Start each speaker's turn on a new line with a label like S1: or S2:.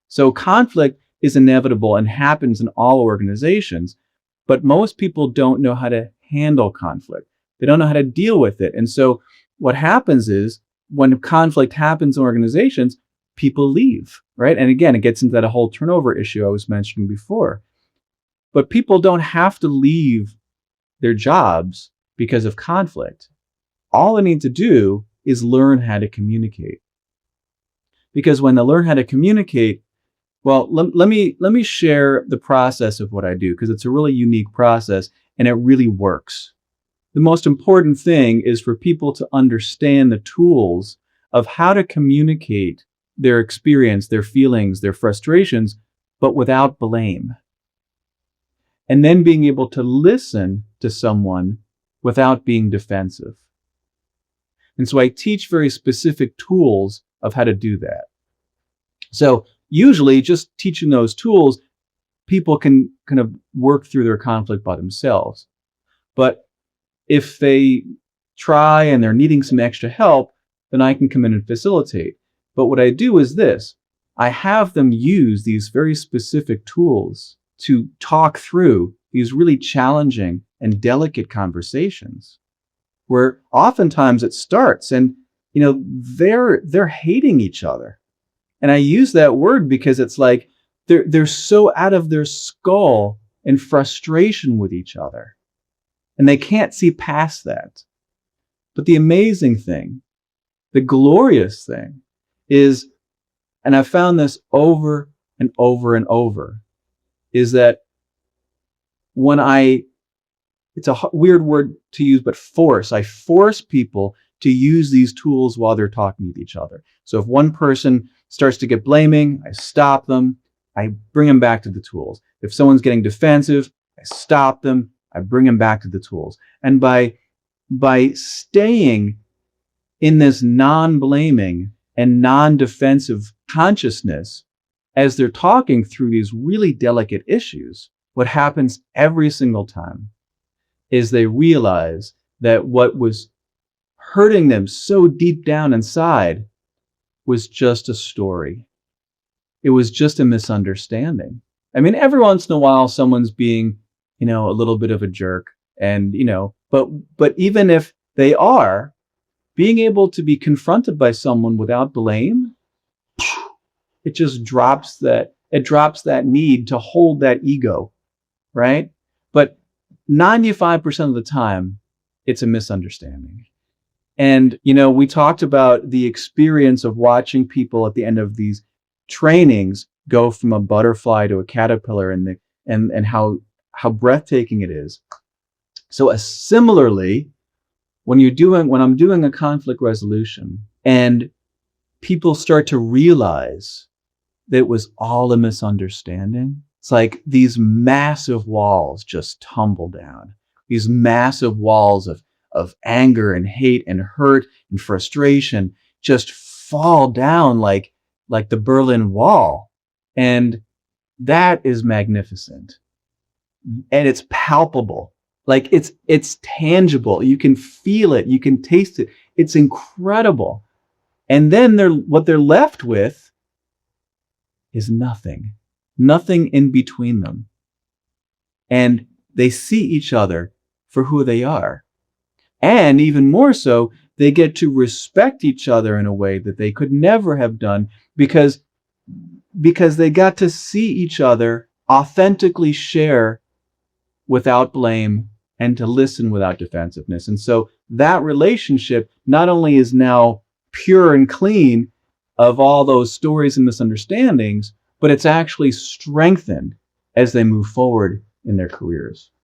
S1: So conflict is inevitable and happens in all organizations, but most people don't know how to handle conflict. They don't know how to deal with it. And so what happens is when conflict happens in organizations, people leave, right? And again, it gets into that whole turnover issue I was mentioning before. But people don't have to leave their jobs because of conflict. All they need to do is learn how to communicate. Because when they learn how to communicate, well, let me share the process of what I do, because it's a really unique process and it really works. The most important thing is for people to understand the tools of how to communicate their experience, their feelings, their frustrations, but without blame. And then being able to listen to someone without being defensive. And so I teach very specific tools of how to do that. So usually just teaching those tools, people can kind of work through their conflict by themselves. But if they try and they're needing some extra help, then I can come in and facilitate. But what I do is this: I have them use these very specific tools to talk through these really challenging and delicate conversations where oftentimes it starts and, they're hating each other. And I use that word because it's like they're so out of their skull in frustration with each other. And they can't see past that. But the amazing thing, the glorious thing is, and I've found this over and over and over, is that when it's a weird word to use, but I force people to use these tools while they're talking with each other. So if one person starts to get blaming, I stop them, I bring them back to the tools. If someone's getting defensive, I stop them, I bring them back to the tools. And by staying in this non-blaming and non-defensive consciousness as they're talking through these really delicate issues, what happens every single time is they realize that what was hurting them so deep down inside was just a story. It was just a misunderstanding. I mean, every once in a while, someone's being, a little bit of a jerk, and, but even if they are, being able to be confronted by someone without blame, it just drops that need to hold that ego, right? But 95% of the time, it's a misunderstanding. And, we talked about the experience of watching people at the end of these trainings go from a butterfly to a caterpillar, and how breathtaking it is. So similarly, when I'm doing a conflict resolution and people start to realize that it was all a misunderstanding, it's like these massive walls just tumble down. These massive walls of anger and hate and hurt and frustration just fall down like the Berlin Wall. And that is magnificent. And it's palpable. Like it's tangible. You can feel it. You can taste it. It's incredible. And then what they're left with is nothing in between them. And they see each other for who they are. And even more so, they get to respect each other in a way that they could never have done because they got to see each other authentically share without blame and to listen without defensiveness. And so that relationship not only is now pure and clean of all those stories and misunderstandings, but it's actually strengthened as they move forward in their careers.